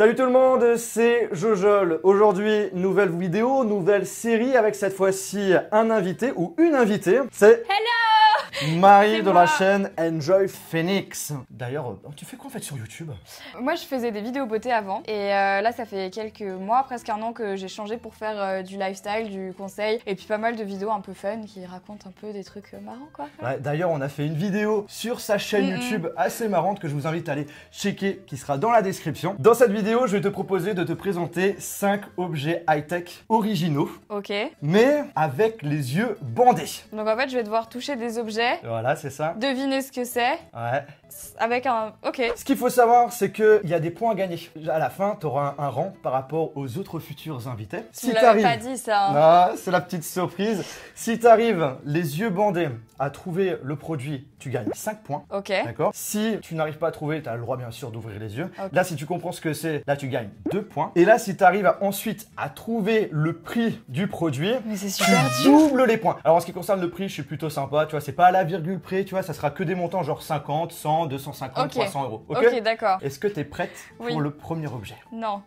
Salut tout le monde, c'est Jojol. Aujourd'hui, nouvelle vidéo, nouvelle série avec cette fois-ci un invité ou une invitée. C'est Marie de la chaîne Enjoy Phoenix. D'ailleurs, tu fais quoi en fait sur YouTube? Moi je faisais des vidéos beauté avant et là ça fait quelques mois, presque un an que j'ai changé pour faire du lifestyle, du conseil et puis pas mal de vidéos un peu fun qui racontent un peu des trucs marrants quoi. Ouais, d'ailleurs on a fait une vidéo sur sa chaîne YouTube assez marrante que je vous invite à aller checker, qui sera dans la description. Dans cette vidéo je vais te proposer de te présenter 5 objets high-tech originaux. Ok. Mais avec les yeux bandés. Donc en fait je vais devoir toucher des objets. Voilà, c'est ça. Deviner ce que c'est. Ouais. Avec un... Ok. Ce qu'il faut savoir, c'est qu'il y a des points à gagner. À la fin, tu auras un rang par rapport aux autres futurs invités. Tu l'avais pas dit ça. Hein. Non, c'est la petite surprise. Si tu arrives les yeux bandés à trouver le produit, tu gagnes 5 points. Ok. D'accord. Si tu n'arrives pas à trouver, tu as le droit bien sûr d'ouvrir les yeux. Okay. Là, si tu comprends ce que c'est, là tu gagnes 2 points. Et là, si tu arrives ensuite à trouver le prix du produit, mais c'est tu super dur. doubles les points. Alors en ce qui concerne le prix, je suis plutôt sympa. Tu vois, c'est pas à la virgule près, tu vois, ça sera que des montants genre 50, 100, 250, okay. 300 euros. Ok, d'accord. Est-ce que tu es prête pour le premier objet? Non.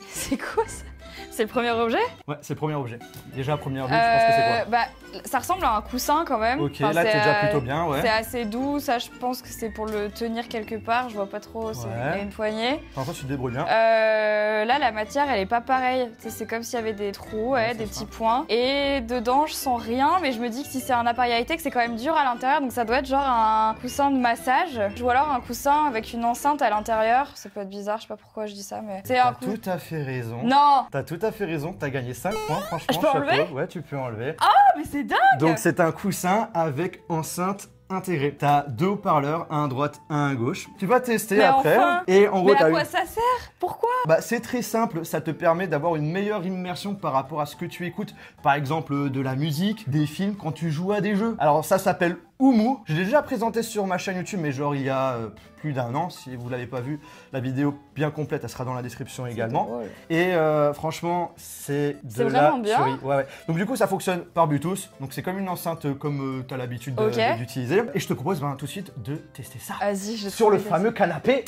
C'est quoi ça? C'est le premier objet? Ouais, c'est le premier objet. Déjà, premier objet, tu penses que c'est quoi? Bah, ça ressemble à un coussin quand même. Ok, enfin, là t'es déjà plutôt bien, ouais. C'est assez doux, ça je pense que c'est pour le tenir quelque part, je vois pas trop, il y a une poignée. Enfin, tu te débrouilles bien. Là, la matière, elle est pas pareille. C'est comme s'il y avait des trous, ouais, des petits points. Et dedans, je sens rien, mais je me dis que si c'est un appareil high-tech, c'est quand même dur à l'intérieur, donc ça doit être genre un coussin de massage. Ou alors un coussin avec une enceinte à l'intérieur. Ça peut être bizarre, je sais pas pourquoi je dis ça, mais... T'as tout à fait raison. Non! T'as tout à fait raison, t'as gagné 5 points, franchement. Je peux enlever? Ouais, tu peux enlever. Ah, mais c'est dingue! Donc c'est un coussin avec enceinte intégrée. T'as 2 haut-parleurs, un à droite, un à gauche. Tu vas tester mais après. Enfin, et en gros, mais à quoi ça sert? Pourquoi? Bah c'est très simple, ça te permet d'avoir une meilleure immersion par rapport à ce que tu écoutes. Par exemple de la musique, des films, quand tu joues à des jeux. Alors ça s'appelle Oumu. Je l'ai déjà présenté sur ma chaîne YouTube, mais genre il y a plus d'un an. Si vous l'avez pas vu, la vidéo bien complète, elle sera dans la description également. Drôle. Et franchement, c'est de la tuerie. Ouais, ouais. Donc du coup, ça fonctionne par Bluetooth. Donc c'est comme une enceinte comme tu as l'habitude d'utiliser. Et je te propose tout de suite de tester ça. Vas-y, sur le fameux canapé.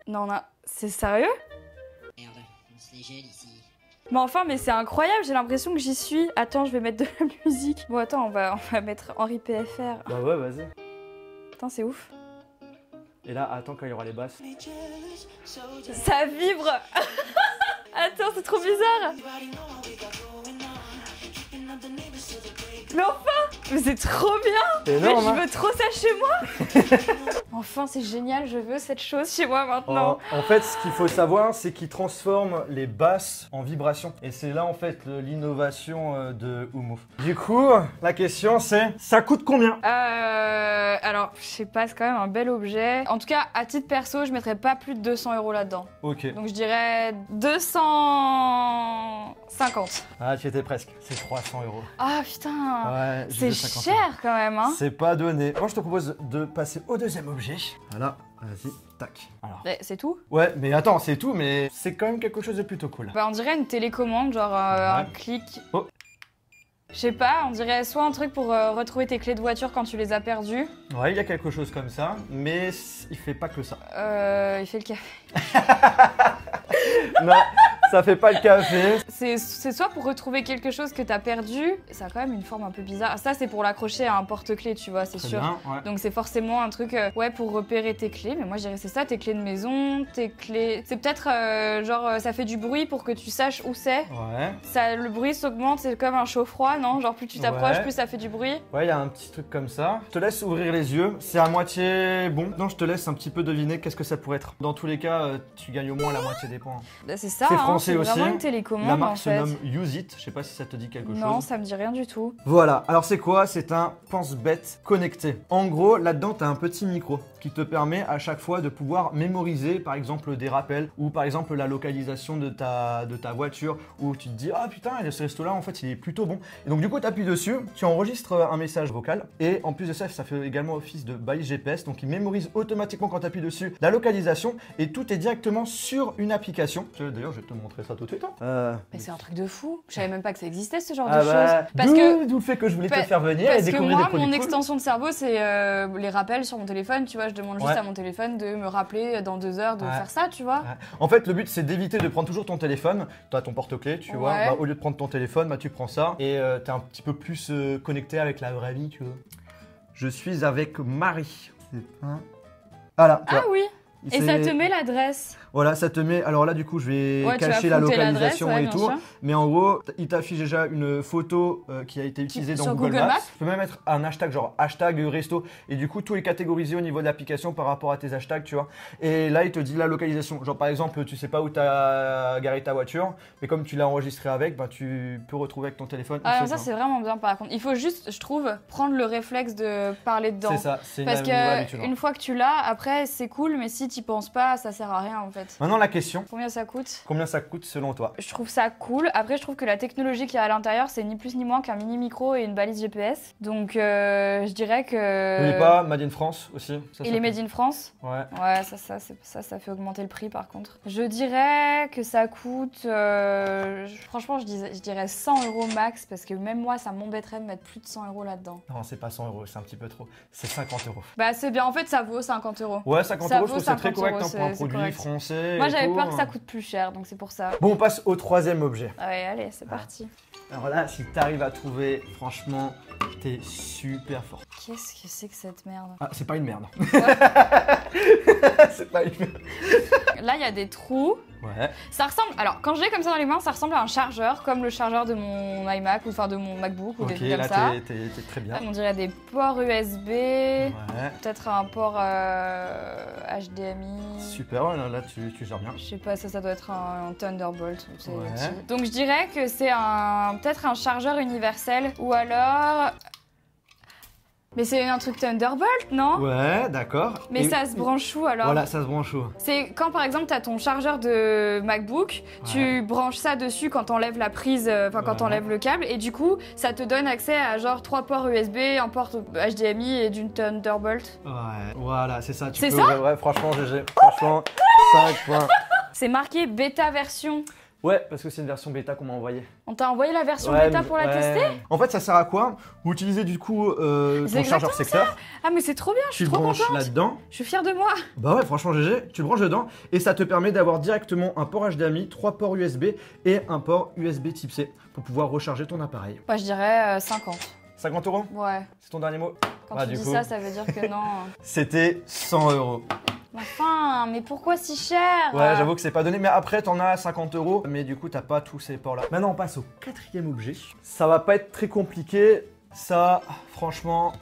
Non, non, c'est sérieux? Merde, on se les gèle ici. Mais enfin, mais c'est incroyable, j'ai l'impression que j'y suis. Attends, je vais mettre de la musique. Bon, attends, on va mettre Henri PFR. Bah ouais, vas-y. Putain, c'est ouf. Et là, attends quand il y aura les basses. Ça vibre. Attends, c'est trop bizarre. Mais enfin! Mais c'est trop bien! Énorme, mais je veux trop ça chez moi! Enfin, c'est génial, je veux cette chose chez moi maintenant. En fait, ce qu'il faut savoir, c'est qu'il transforme les basses en vibrations. Et c'est là, en fait, l'innovation de Oumu. Du coup, la question, c'est, ça coûte combien? Alors, je sais pas, c'est quand même un bel objet. En tout cas, à titre perso, je mettrais pas plus de 200 € là-dedans. Ok. Donc, je dirais 250. Ah, tu étais presque. C'est 300 €. Ah, putain! Ouais, c'est cher quand même, hein? C'est pas donné. Moi, je te propose de passer au deuxième objet. Voilà, vas-y, tac. Alors. C'est tout? Ouais, mais attends, c'est tout, mais c'est quand même quelque chose de plutôt cool. Bah, on dirait une télécommande, genre un clic. Oh. Je sais pas, on dirait soit un truc pour retrouver tes clés de voiture quand tu les as perdues. Ouais, il y a quelque chose comme ça, mais il fait pas que ça. Il fait le café. Non, ça fait pas le café. C'est soit pour retrouver quelque chose que t'as perdu, ça a quand même une forme un peu bizarre. Ça, c'est pour l'accrocher à un porte-clés, tu vois, c'est sûr. Bien, ouais. Donc c'est forcément un truc, ouais, pour repérer tes clés. Mais moi, je dirais c'est ça, tes clés de maison, tes clés... C'est peut-être, genre, ça fait du bruit pour que tu saches où c'est. Ouais. Ça, le bruit s'augmente, c'est comme un chaud-froid, non? Genre, plus tu t'approches, plus ça fait du bruit. Ouais, il y a un petit truc comme ça. Je te laisse ouvrir les yeux. C'est à moitié bon. Non, je te laisse un petit peu deviner qu'est-ce que ça pourrait être. Dans tous les cas, tu gagnes au moins la moitié des points. Bah, c'est ça, c'est hein, français aussi. Vraiment une télécommande, la marque en se fait. nomme Use It. Je sais pas si ça te dit quelque chose. Non, ça me dit rien du tout. Voilà. Alors c'est quoi? C'est un pense-bête connecté. En gros, là-dedans, tu as un petit micro qui te permet à chaque fois de pouvoir mémoriser, par exemple, des rappels ou par exemple la localisation de ta voiture où tu te dis ah putain, ce resto-là, en fait, il est plutôt bon. Et donc du coup, tu appuies dessus, tu enregistres un message vocal et en plus de ça, ça fait également office de balise GPS. Donc il mémorise automatiquement quand tu appuies dessus la localisation et tout est directement sur une application. D'ailleurs, je vais te montrer. montrer ça tout de suite. Mais c'est un truc de fou. Je savais même pas que ça existait ce genre Ah de bah, choses. Parce que d'où le fait que je voulais te faire venir et parce que découvrir moi, des produits mon cool. extension de cerveau, c'est les rappels sur mon téléphone. Tu vois, je demande juste Ouais. à mon téléphone de me rappeler dans 2 heures de Ouais. faire ça, tu vois. Ouais. En fait, le but c'est d'éviter de prendre toujours ton téléphone. Tu as ton porte-clés, tu vois. Ouais. Bah, au lieu de prendre ton téléphone, bah, tu prends ça et t'es un petit peu plus connecté avec la vraie vie, tu vois. Je suis avec Marie. Voilà. tu Ah vois. oui. Et ça C'est- te met l'adresse. Voilà, ça te met. Alors là, du coup, je vais Ouais, tu vas cacher la flouter localisation l'adresse, ouais, et bien tout. sûr. Mais en gros, il t'affiche déjà une photo qui a été utilisée dans Sur Google Google Maps. Maps. Tu peux même mettre un hashtag, genre hashtag resto. Et du coup, tout est catégorisé au niveau de l'application par rapport à tes hashtags, tu vois. Et là, il te dit la localisation. Genre, par exemple, tu sais pas où tu as garé ta voiture, mais comme tu l'as enregistré avec, bah, tu peux retrouver avec ton téléphone. Ah, où non, c'est, ça quoi. c'est vraiment bien par contre. Il faut juste, je trouve, prendre le réflexe de parler dedans. C'est ça, c'est Parce une nouvelle habitude. que une fois que tu l'as, après c'est cool, mais si t'y penses pas, ça sert à rien en fait. Maintenant, la question, Combien ça coûte? combien ça coûte selon toi? Je trouve ça cool. Après, je trouve que la technologie qu'il y a à l'intérieur, c'est ni plus ni moins qu'un mini micro et une balise GPS. Donc, je dirais que. N'oublie pas, Made in France aussi. Ça, Il ça est made in France. Ouais. Ouais, ça fait augmenter le prix par contre. Je dirais que ça coûte. Franchement, je dirais 100 € max parce que même moi, ça m'embêterait de mettre plus de 100 € là-dedans. Non, c'est pas 100 €, c'est un petit peu trop. C'est 50 €. Bah, c'est bien. En fait, ça vaut 50 €. Ouais, 50 Ça €, je vaut trouve que c'est très 50 correct €, hein, pour un c'est produit correct. français. Moi, et j'avais tout, peur que ça hein. coûte plus cher, donc c'est pour ça. Bon, on passe au troisième objet. Ah ouais, allez, c'est parti. Alors là, si t'arrives à trouver, franchement, t'es super fort. Qu'est-ce que c'est que cette merde? Ah, c'est pas une merde. C'est pas une merde. Là, il y a des trous. Ouais. Ça ressemble. Alors, quand je l'ai comme ça dans les mains, ça ressemble à un chargeur, comme le chargeur de mon iMac ou enfin de mon MacBook ou des Ok, trucs comme là, ça. t'es très bien. Là, on dirait des ports USB. Ouais. Peut-être un port HDMI. Super, ouais, là, tu gères bien. Je sais pas, ça doit être un Thunderbolt. C'est Ouais. petit. Donc je dirais que c'est peut-être un chargeur universel ou alors. Mais c'est un truc Thunderbolt, non? Ouais, d'accord. Mais Et- ça se branche où alors? Voilà, ça se branche où? C'est quand par exemple t'as ton chargeur de MacBook, tu branches ça dessus quand t'enlèves la prise, enfin quand Ouais. t'enlèves le câble, et du coup ça te donne accès à genre 3 ports USB, un port HDMI et d'une Thunderbolt. Ouais, voilà, c'est ça. C'est ça? Ouais, franchement, GG. Franchement, 5 points. C'est marqué bêta version. Ouais, parce que c'est une version bêta qu'on m'a envoyée. On t'a envoyé la version Ouais, bêta pour la ouais. tester? En fait, ça sert à quoi? Vous utilisez du coup C'est ton chargeur secteur. Ah mais c'est trop bien, je Tu suis le trop branches contente. là-dedans. Je suis fière de moi. Bah ouais, franchement, GG, tu le branches dedans et ça te permet d'avoir directement un port HDMI, 3 ports USB et un port USB type C pour pouvoir recharger ton appareil. Moi je dirais 50. 50 €? Ouais. C'est ton dernier mot? Quand Bah, tu du dis coup. ça, ça veut dire que non. C'était 100 €. Enfin, mais pourquoi si cher? Ouais, j'avoue que c'est pas donné, mais après t'en as 50 €, mais du coup t'as pas tous ces ports là. Maintenant on passe au quatrième objet. Ça va pas être très compliqué, ça, franchement,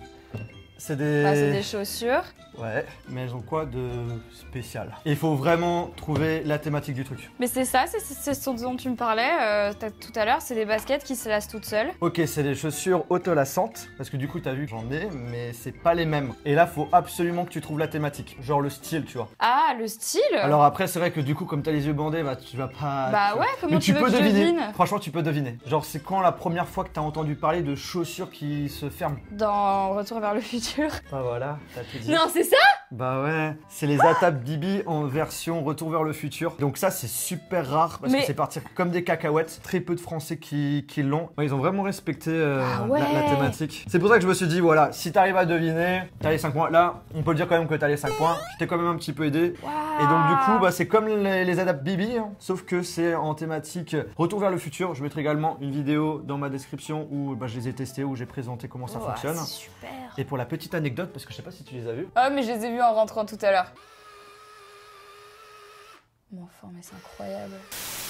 c'est des... Bah, c'est des chaussures. Ouais, mais elles ont quoi de spécial? Il faut vraiment trouver la thématique du truc. Mais c'est ça, c'est ce dont tu me parlais tout à l'heure, c'est des baskets qui se lassent toutes seules. Ok, c'est des chaussures autolassantes, parce que du coup t'as vu que j'en ai, mais c'est pas les mêmes. Et là, faut absolument que tu trouves la thématique, genre le style, tu vois. Ah, le style. Alors après, c'est vrai que du coup, comme t'as les yeux bandés, bah tu vas pas... Bah tu- ouais, comment Mais tu veux peux que je deviner. devine? Franchement, tu peux deviner. Genre, c'est quand la première fois que t'as entendu parler de chaussures qui se ferment? Dans Retour vers le futur. Bah voilà, t'as tout dit. Non, c'est ça? Bah ouais, c'est les Atap Bibi en version Retour vers le futur. Donc ça, c'est super rare parce Mais- que c'est parti comme des cacahuètes. Très peu de Français qui l'ont. Ouais, ils ont vraiment respecté Ah ouais. la thématique. C'est pour ça que je me suis dit, voilà, si t'arrives à deviner, t'as les 5 points. Là, on peut le dire quand même que t'as les 5 points. Je t'ai quand même un petit peu aidé. Et donc du coup, bah, c'est comme les Adap Bibi, hein, sauf que c'est en thématique Retour vers le futur. Je mettrai également une vidéo dans ma description où bah, je les ai testés, où j'ai présenté comment ça Ouah, fonctionne. c'est super. Et pour la petite anecdote, parce que je sais pas si tu les as vus. Ah, mais je les ai vus en rentrant tout à l'heure. Bon, enfin, mais c'est incroyable.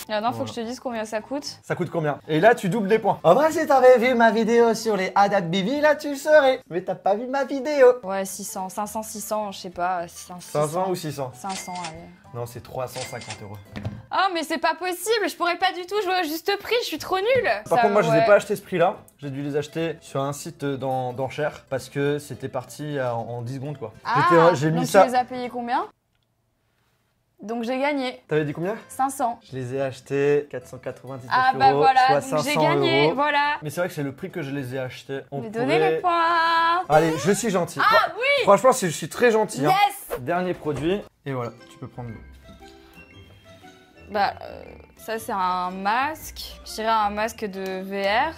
Maintenant, faut que je te dise combien ça coûte. Ça coûte combien? Et là, tu doubles des points. En vrai, si t'avais vu ma vidéo sur les Adap Bibi, là, tu le saurais. Mais t'as pas vu ma vidéo. Ouais, 600, 500, 600, je sais pas. 500, 500 ou 600? 500, allez. Non, c'est 350 €. Oh, mais c'est pas possible, je pourrais pas du tout jouer au juste prix, je suis trop nulle. Par contre, moi, je les ai ouais. pas achetés ce prix-là. J'ai dû les acheter sur un site d'enchères parce que c'était parti en 10 secondes, quoi. Ah, J'ai mis donc ça. tu les as payés combien? Donc j'ai gagné. T'avais dit combien? 500. Je les ai achetés 499 Ah €, bah voilà, soit donc j'ai 500 gagné, €. voilà. Mais c'est vrai que c'est le prix que je les ai achetés. On Mais donnez les points. Allez, je suis gentil. Ah oui. Franchement, je suis très gentil. Hein. Yes. Dernier produit. Et voilà, tu peux prendre. Bah, ça c'est un masque. Je dirais un masque de VR.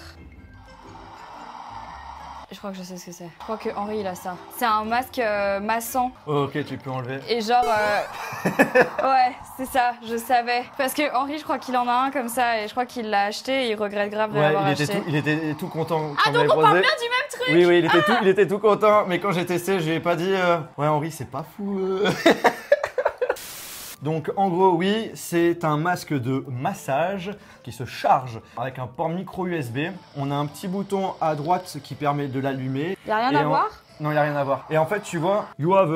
Je crois que je sais ce que c'est. Je crois que Henri il a ça. C'est un masque massant. Oh, ok, tu peux enlever. Et genre, ouais, c'est ça, je savais. Parce que Henri, je crois qu'il en a un comme ça et je crois qu'il l'a acheté et il regrette grave de l'avoir acheté. Il était tout content. Ah, donc on parle bien du même truc. Oui, il était tout content. Mais quand j'ai testé, je lui ai pas dit ouais, Henri, c'est pas fou. Donc en gros, oui, c'est un masque de massage qui se charge avec un port micro USB. On a un petit bouton à droite qui permet de l'allumer. Y'a rien à voir? Non, il n'y a rien à voir. Et en fait, tu vois, you have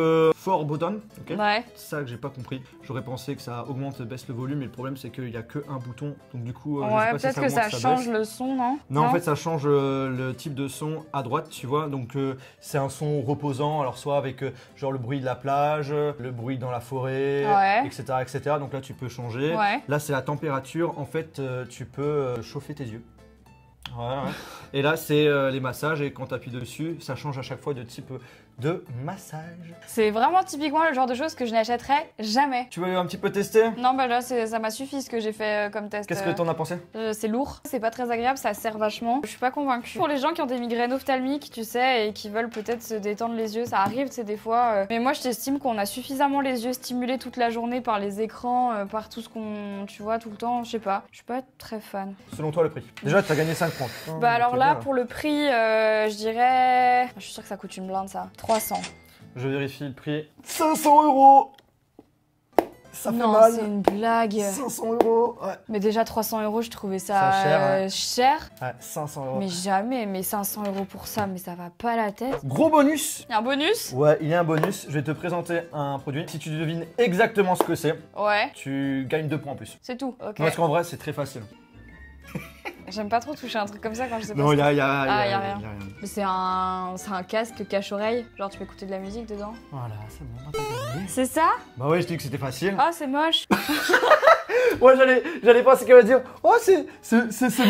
4 buttons. Okay, ouais. C'est ça que j'ai pas compris. J'aurais pensé que ça augmente, baisse le volume, mais le problème c'est qu'il n'y a qu'un bouton. Donc du coup, je sais pas peut-être si que ça ça change baisse. le son, non? Non, en fait, ça change le type de son à droite, tu vois. Donc c'est un son reposant, alors soit avec genre le bruit de la plage, le bruit dans la forêt, etc., etc. Donc là, tu peux changer. Ouais. Là, c'est la température. En fait, tu peux chauffer tes yeux. Ouais. Et là, c'est les massages et quand tu appuies dessus, ça change à chaque fois de type de massage. C'est vraiment typiquement le genre de choses que je n'achèterais jamais. Tu veux un petit peu tester? Non, bah là, ça m'a suffi ce que j'ai fait comme test. Qu'est-ce que t'en as pensé? C'est lourd, c'est pas très agréable, ça serre vachement. Je suis pas convaincue. Pour les gens qui ont des migraines ophtalmiques, tu sais, et qui veulent peut-être se détendre les yeux, ça arrive, tu sais, des fois. Mais moi, je t'estime qu'on a suffisamment les yeux stimulés toute la journée par les écrans, par tout ce qu'on, tu vois, tout le temps. Je sais pas. Je suis pas très fan. Selon toi, le prix? Déjà, t'as gagné 5 points. Bah alors là, pour le prix, je dirais... Je suis sûre que ça coûte une blinde, ça. 300. Je vérifie le prix. 500 €. Ça fait non, mal. c'est une blague. 500 €. Ouais. Mais déjà 300 €, je trouvais ça cher. Cher. Ouais, 500 €. Mais jamais, mais 500 € pour ça, mais ça va pas la tête. Gros bonus. Il y a un bonus? Ouais, il y a un bonus. Je vais te présenter un produit. Si tu devines exactement ce que c'est, Ouais. tu gagnes 2 points en plus. C'est tout, ok. Parce qu'en vrai, c'est très facile. J'aime pas trop toucher un truc comme ça quand je sais pas. Non, il y a rien. Mais c'est un casque cache-oreille. Genre tu peux écouter de la musique dedans. Voilà, c'est bon, t'as gagné. C'est ça? Bah ouais, je dis que c'était facile. Oh, c'est moche. Ouais, j'allais penser qu'elle va dire oh, c'est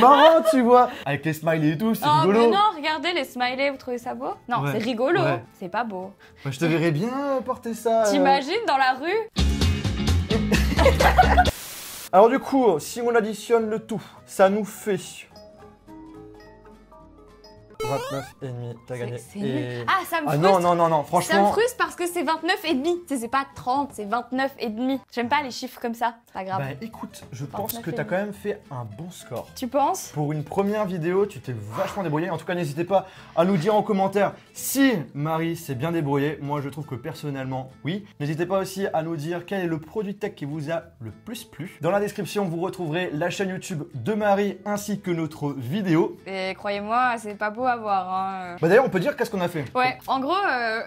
marrant, tu vois. Avec les smileys et tout, c'est Oh, rigolo. mais non, regardez les smileys, vous trouvez ça beau? Non, Ouais. c'est rigolo. Ouais. C'est pas beau. Moi, je te verrais bien porter ça. T'imagines dans la rue? Alors du coup, si on additionne le tout, ça nous fait 29,5. T'as gagné. C'est nul. Ah, ça me frustre. Non, Ça franchement. me frustre parce que c'est 29,5. C'est pas 30, c'est 29,5. J'aime pas les chiffres comme ça. C'est pas grave. Bah écoute, je pense 29,5. que t'as quand même fait un bon score. Tu penses? Pour une première vidéo, tu t'es vachement débrouillé. En tout cas, n'hésitez pas à nous dire en commentaire si Marie s'est bien débrouillée. Moi, je trouve que personnellement, oui. N'hésitez pas aussi à nous dire quel est le produit tech qui vous a le plus plu. Dans la description, vous retrouverez la chaîne YouTube de Marie ainsi que notre vidéo. Et croyez-moi, c'est pas beau à voir. Hein. Bah d'ailleurs, on peut dire qu'est-ce qu'on a fait. Ouais, en gros,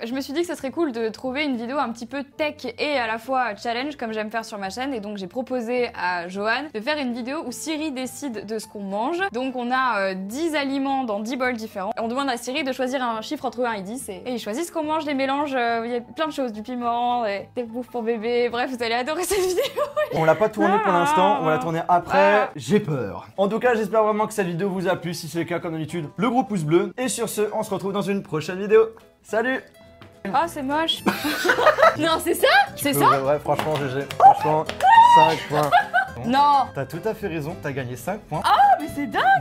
je me suis dit que ça serait cool de trouver une vidéo un petit peu tech et à la fois challenge comme j'aime faire sur ma chaîne. Et donc j'ai proposé à Johan de faire une vidéo où Siri décide de ce qu'on mange. Donc on a 10 aliments dans 10 bols différents. On demande à Siri de choisir un chiffre entre 1 et 10 et il choisit ce qu'on mange, des mélanges, il y a plein de choses, du piment, des bouffes pour bébé. Bref, vous allez adorer cette vidéo. On l'a pas tourné pour l'instant, on va la tourner après. Ah. J'ai peur. En tout cas, j'espère vraiment que cette vidéo vous a plu. Si c'est le cas, comme d'habitude, le gros pouce bleu. Et sur ce, on se retrouve dans une prochaine vidéo. Salut! Oh, c'est moche. Non, c'est ça? C'est ça? Ouais, franchement, GG. Franchement, 5 points. Non. T'as tout à fait raison, t'as gagné 5 points. Ah, mais c'est dingue.